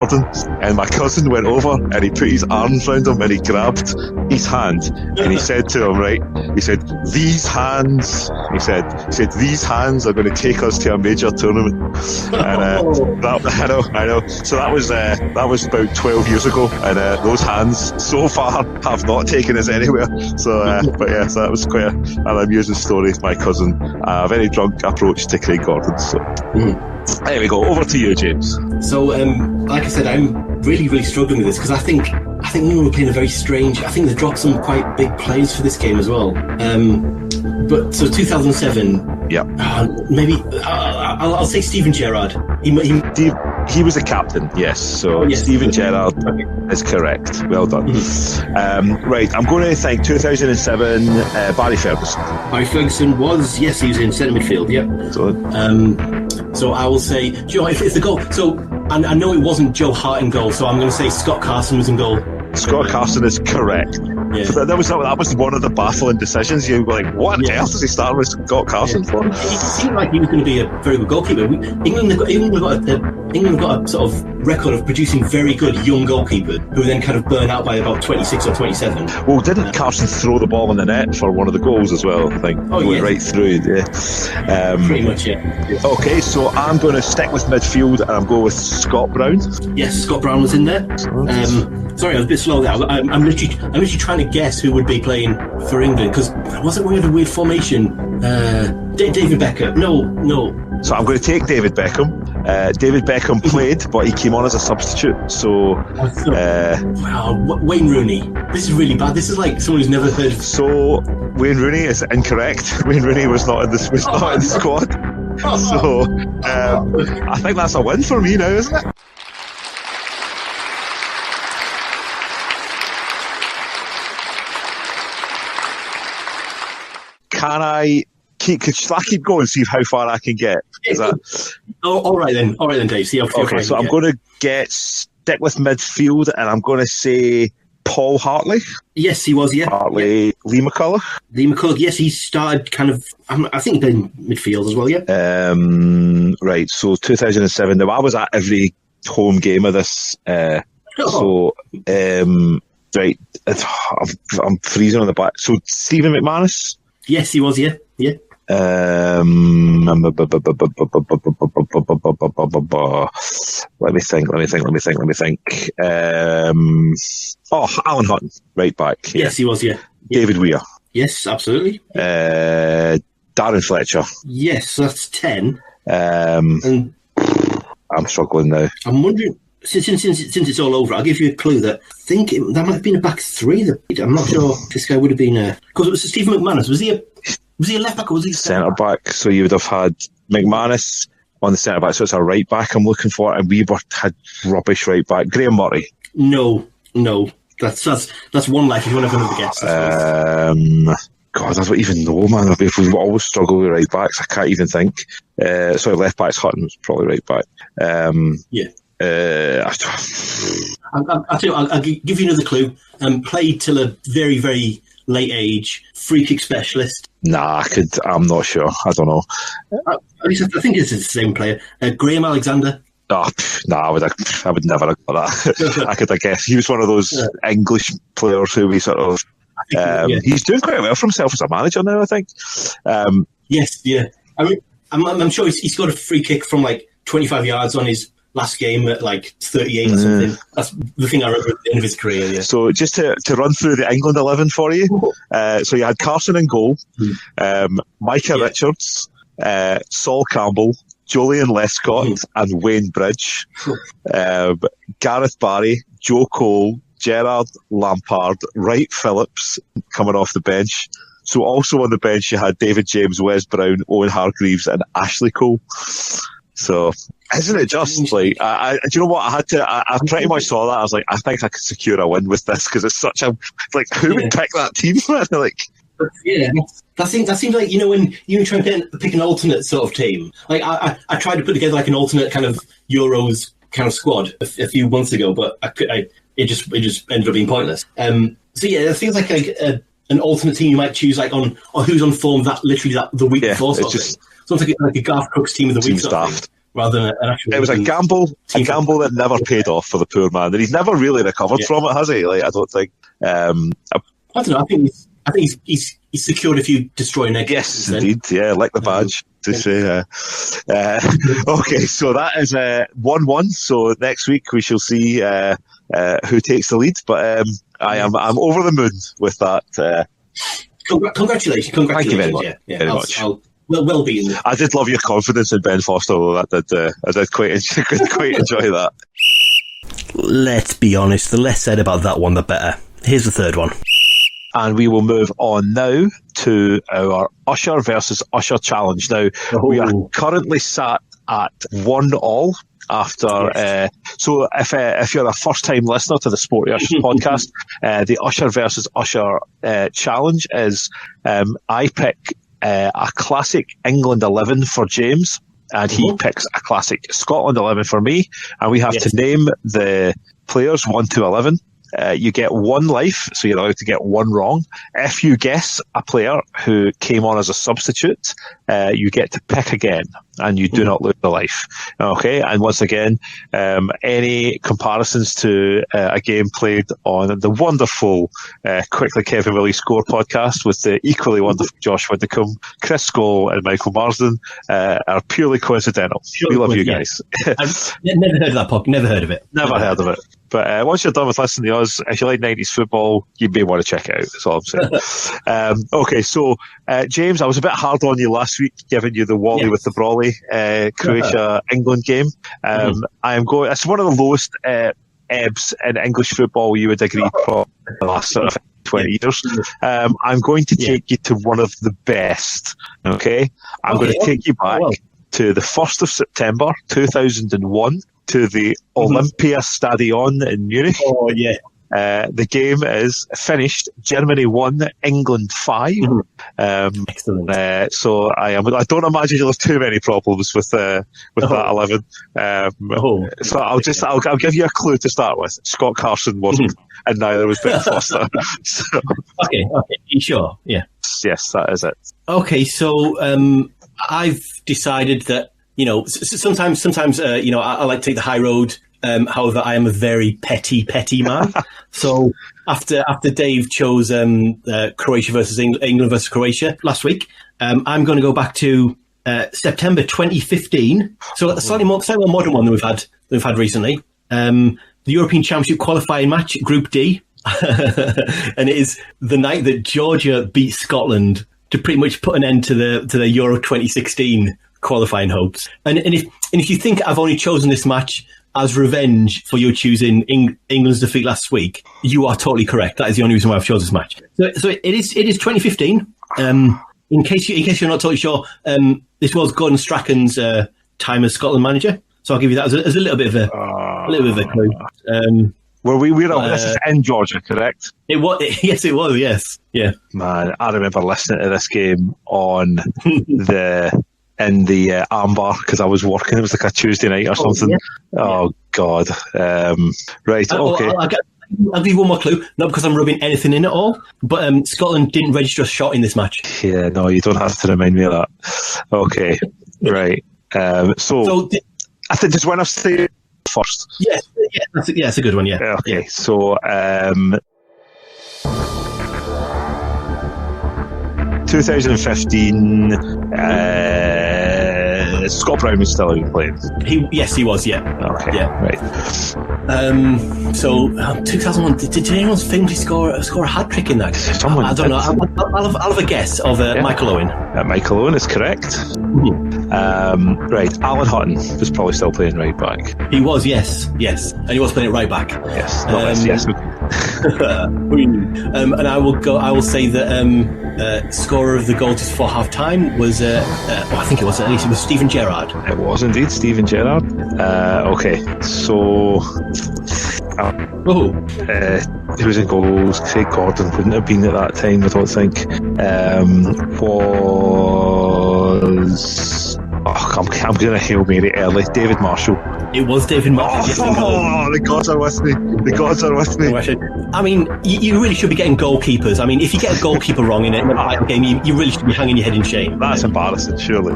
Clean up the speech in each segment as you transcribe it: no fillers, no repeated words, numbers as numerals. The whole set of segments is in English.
Gordon, and my cousin went over and he put his arms around him and he grabbed his hand and he said to him, right, he said, these hands, he said, these hands are going to take us to a major tournament. And I know. So that was about 12 years ago, and those hands so far have not taken us anywhere. So, but yeah, so that was quite an amusing story. My cousin, a very drunk approach to Craig Gordon. So. There we go. Over to you, James. So, like I said, I'm really, really struggling with this because I think England were playing a very strange. I think they dropped some quite big players for this game as well. But so 2007. Yeah. Maybe I'll say Steven Gerrard. He was the captain. Yes. So yes, Steven Gerrard is correct. Well done. Mm-hmm. Right. I'm going to think 2007. Barry Ferguson. Barry Ferguson was he was in centre midfield. Yeah. So I will say, do you know, if the goal. So I know it wasn't Joe Hart in goal. So I'm going to say Scott Carson was in goal. Scott Carson is correct. Yeah. So that was one of the baffling decisions. You were like, what on earth does he start with Scott Carson for? It seemed like he was going to be a very good goalkeeper. England have got a sort of record of producing very good young goalkeepers who then kind of burn out by about 26 or 27. Well, didn't Carson throw the ball in the net for one of the goals as well, I think? Oh, yeah. Right through, yeah. Pretty much, yeah. Okay, so I'm going to stick with midfield and I'm going with Scott Brown. Yes, Scott Brown was in there. Sorry, I was a bit slow there. I'm literally trying to guess who would be playing for England, because wasn't we had a weird formation? David Beckham. No. So I'm going to take David Beckham. David Beckham played, but he came on as a substitute. So, Wayne Rooney. This is really bad. This is like someone who's never heard of. So Wayne Rooney is incorrect. Wayne Rooney was not in the squad. So I think that's a win for me now, isn't it? Can I keep going and see how far I can get? Is that... all right then, Dave. See how far. Okay, so I'm going to stick with midfield, and I'm going to say Paul Hartley. Yes, he was. Yeah, Hartley. Yeah. Lee McCullough. Yes, he started kind of. I think he played in midfield as well. Yeah. Right. So 2007. Now I was at every home game of this. Right. I'm freezing on the back. So Stephen McManus. Yes, he was. Yeah. Let me think. Alan Hutton, right back. Yeah. Yes, he was. Yeah. David Weir. Yes, absolutely. Darren Fletcher. Yes, that's 10. And I'm struggling now. I'm wondering. Since it's all over, I'll give you a clue that I think that might have been a back three. I'm not sure this guy would have been because it was Stephen McManus. Was he a left back or was he centre back? So you would have had McManus on the centre back. So it's a right back I'm looking for, and we had rubbish right back. Graham Murray. No. That's one life. If you want to have another guess. God, I don't even know, man. We always struggle with right backs. I can't even think. Sorry, left back's Hutton, probably right back. Yeah. I'll give you another clue. Played till a very, very late age. Free kick specialist. Nah, I'm not sure. I don't know. At least I think it's the same player. Graham Alexander. Oh, I would never have got that. I could, I guess. He was one of those English players who we sort of. He's doing quite well for himself as a manager now, I think. Yes, yeah. I mean, I'm sure he's got a free kick from like 25 yards on his last game at like 38 or something. That's the thing I remember at the end of his career. Yeah. So just to run through the England 11 for you. So you had Carson in goal, Micah Richards, Sol Campbell, Julian Lescott and Wayne Bridge, Gareth Barry, Joe Cole, Gerrard Lampard, Wright Phillips coming off the bench. So also on the bench you had David James, Wes Brown, Owen Hargreaves and Ashley Cole. So isn't it just like, do you know what? I pretty much saw that. I was like, I think I could secure a win with this because it's such a, like, who would pick that team? Like, yeah, that seems like, when you try to pick an alternate sort of team. Like I tried to put together like an alternate kind of Euros kind of squad a few months ago, but it just ended up being pointless. So yeah, it feels like an alternate team you might choose like or who's on form the week before. It's just sounds like a Garth Crooks team of the week. rather than an actual. It was a gamble that never paid off for the poor man, and he's never really recovered from it, has he? Like, I don't think. I don't know. I think he's secured a few destroying eggs. Yes, indeed. Yeah, like the badge. To say, okay, so that is 1-1. So next week we shall see who takes the lead. But I'm over the moon with that. Congratulations! Thank you very much. Very much. Well beaten. I did love your confidence in Ben Foster, though. I did quite enjoy that. Let's be honest. The less said about that one, the better. Here's the third one. And we will move on now to our Usher versus Usher challenge. Now, we are currently sat at 1-1 after. Yes. So if you're a first-time listener to the Sporty Ushers podcast, the Usher versus Usher challenge is I pick a classic England 11 for James, and he picks a classic Scotland 11 for me, and we have to name the players 1 to 11. You get one life, so you're allowed to get one wrong. If you guess a player who came on as a substitute, you get to pick again, and you do not lose the life. Okay, and once again, any comparisons to a game played on the wonderful Quickly Kevin Willie Score podcast with the equally wonderful Josh Widdicombe, Chris Scholl, and Michael Marsden are purely coincidental. We love you guys. I've never heard of that podcast. Never heard of it. Never heard of it. But once you're done with listening to us, if you like 90s football, you may want to check it out. That's all I'm saying. Okay, so James, I was a bit hard on you last week, giving you the Wally with the Brawley Croatia-England game. I am going. It's one of the lowest ebbs in English football, you would agree, for the last sort of 20 years. I'm going to take you to one of the best. Okay, I'm going to take you back to the 1st of September 2001. To the Olympia Stadion in Munich. Oh, yeah. The game is finished. Germany 1, England 5. Excellent. So I don't imagine you'll have too many problems with that 11. So I'll give you a clue to start with. Scott Carson wasn't, and neither was Ben Foster. So, okay. You sure? Yeah. Yes, that is it. Okay, so I've decided that. Sometimes, I like to take the high road. However, I am a very petty man. So after Dave chose Croatia versus England versus Croatia last week, I'm going to go back to September 2015. So a slightly more modern one than we've had recently. The European Championship qualifying match, Group D, and it is the night that Georgia beat Scotland to pretty much put an end to the Euro 2016 qualifying hopes. And if you think I've only chosen this match as revenge for your choosing England's defeat last week, you are totally correct. That is the only reason why I've chosen this match. So it is 2015. In case you're not totally sure, this was Gordon Strachan's time as Scotland manager. So I'll give you that as a little bit of a clue. This is in Georgia, correct? It was. Yes, it was. Yes. Yeah. Man, I remember listening to this game on in the Amber because I was working. It was like a Tuesday night or something. Yeah. Oh, God. Right, okay. I'll give you one more clue. Not because I'm rubbing anything in at all, but Scotland didn't register a shot in this match. Yeah, no, you don't have to remind me of that. Okay, right. So I think just when I say first. Yes, that's a good one, yeah. Okay, so 2015, Scott Brown was still out playing. He was, yeah. Okay, yeah. Right. 2001, did anyone famously score a hat-trick in that? I don't know. I'll have a guess of Michael Owen. Michael Owen is correct. Mm-hmm. Right, Alan Hutton was probably still playing right back. He was, yes. And he was playing it right back. Yes, yes. And I will say that scorer of the goals for half time was I think it was Stephen Gerrard. It was indeed Stephen Gerrard. Okay, so who was in goals? Craig Gordon wouldn't have been at that time, I don't think. I'm going to Hail Mary early. David Marshall. It was David Martin. The gods are with me. The gods are with me. I mean, you really should be getting goalkeepers. I mean, if you get a goalkeeper wrong in a game, you really should be hanging your head in shame. That's embarrassing, surely.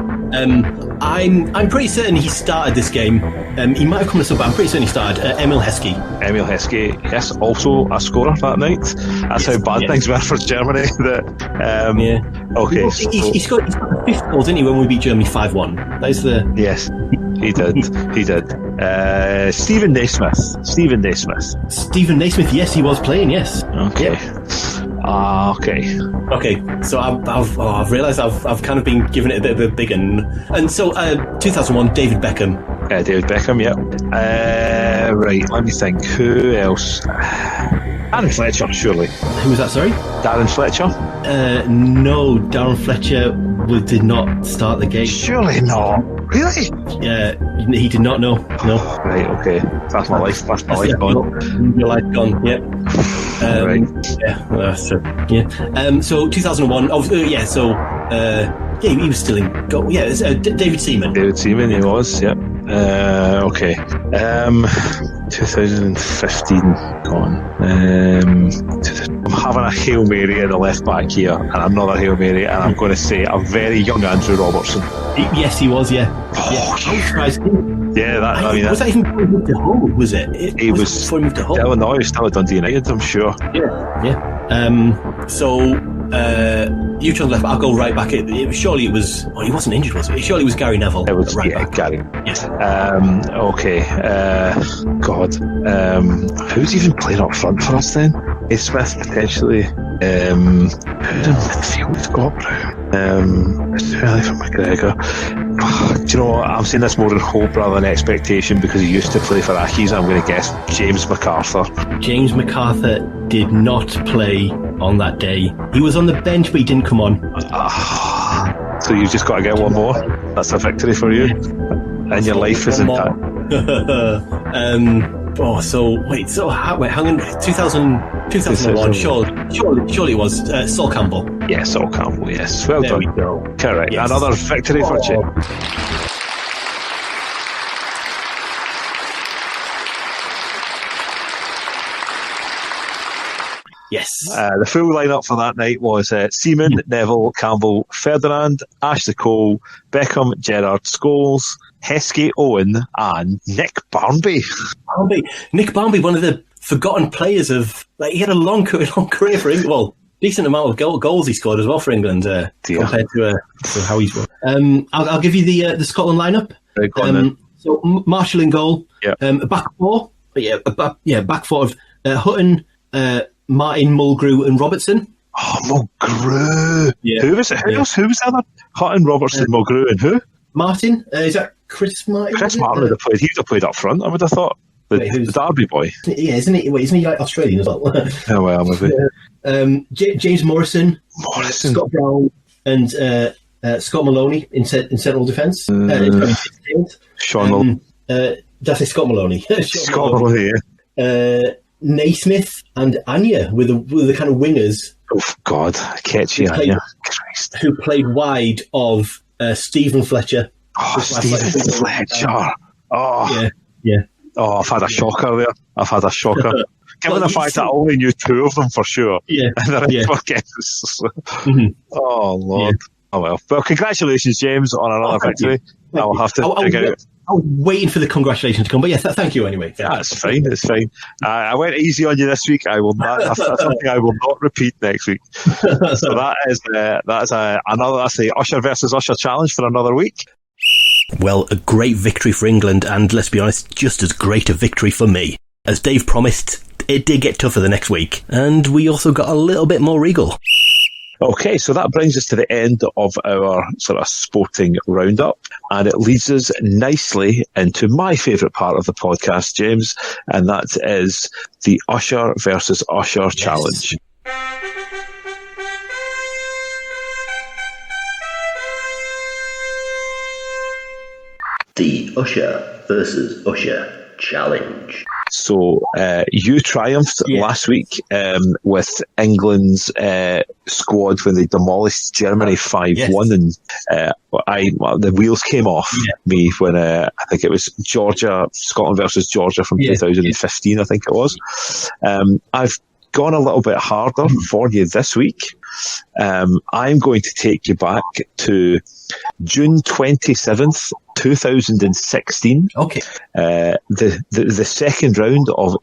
I'm pretty certain he started this game. He might have come to sub, but I'm pretty certain he started. Emil Heskey. Emil Heskey, yes, also a scorer that night. That's how bad things were for Germany. Okay. He scored the 5th goal, didn't he, when we beat Germany 5-1? That is the... Yes, he did. Stephen Naismith. Stephen Naismith, yes, he was playing, yes. Okay. Okay, so I've realised I've kind of been giving it a bit of a big one. And so, 2001, David Beckham. David Beckham, yeah. Right, let me think. Who else? Darren Fletcher, surely. Who was that, sorry? Darren Fletcher? No, Darren Fletcher did not start the game. Surely not. Really? Yeah, he did not, no. Right, okay. That's my life gone. Your life gone, yeah. Right. So 2001, he was still in goal. Yeah, it's David Seaman. David Seaman, he was, yeah. Okay. 2015 gone. I'm having a Hail Mary in the left back here, and another Hail Mary, and I'm going to say a very young Andrew Robertson. Yes, he was, yeah. I was surprised. Yeah, was that even before he moved to Hull, was it? He was before he moved to Hull. No, he was still at Dundee United, I'm sure. Yeah. You chose left, I'll go right back. Surely it was... Well, he wasn't injured, was it? Surely it was Gary Neville. It was, right back. Gary. Yes. Okay. God. Who's even playing up front for us then? Smith, potentially. Who's in midfield? Got it's too early for McGregor. Do you know what? I'm saying this more in hope rather than expectation because he used to play for Accies. I'm going to guess James MacArthur. James MacArthur did not play on that day. He was on the bench, but he didn't come on. So you've just got to get one more. That's a victory for you. And your life is intact. Hang on. 2001. Surely it was Sol Campbell. Yeah, Sol Campbell. Yes, well done. We go. Correct. Yes. Another victory for Jim. Yes. The full lineup for that night was Seaman, Neville, Campbell, Ferdinand, Ashley Cole, Beckham, Gerrard, Scholes, Heskey, Owen, and Nick Barmby. Nick Barmby, one of the forgotten players of... he had a long career for England. Well, decent amount of goals he scored as well for England compared to how he's... I'll give you the Scotland lineup. Go on then. So Marshall in goal. Yep. Back four. Back four of Hutton, Martin, Mulgrew, and Robertson. Oh, Mulgrew. Yeah. Who was it? Who else? Who was the other? Hutton, Robertson, Mulgrew, and who? Martin. Is that Chris Martin? Chris Martin would have played. He would have played up front, I would have thought. The Derby boy. Yeah, isn't he? Isn't he like Australian as well? Oh, well, maybe. James Morrison, Scott Brown, and Scott Maloney in central defence. Sean Maloney. Did I say Scott Maloney? Scott Maloney, yeah. Naismith and Anya with the kind of wingers. Oh, God. Catchy Anya. Christ. Who played wide of Stephen Fletcher. Oh, Stephen Fletcher. Oh. Yeah. Oh, I've had a shocker there. Given the fact that I only knew two of them for sure. Yeah. And the rest were guesses. Oh, Lord. Yeah. Oh, well. Well, congratulations, James, on another victory. I'll have to dig out. I was waiting for the congratulations to come, but yes, thank you anyway. Yeah, it's fine. It's fine. I went easy on you this week. I will not. That's something I will not repeat next week. So that's the Usher versus Usher challenge for another week. Well, a great victory for England, and let's be honest, just as great a victory for me. As Dave promised, it did get tougher the next week, and we also got a little bit more regal. Okay, so that brings us to the end of our sort of sporting roundup, and it leads us nicely into my favourite part of the podcast, James, and that is the Usher versus Usher challenge. The Usher versus Usher challenge. So you triumphed last week with England's squad when they demolished Germany 5-1, and the wheels came off me when I think it was Scotland versus Georgia from 2015, I think it was. I've gone a little bit harder for you this week. I'm going to take you back to June 27th, 2016. Okay. The second round of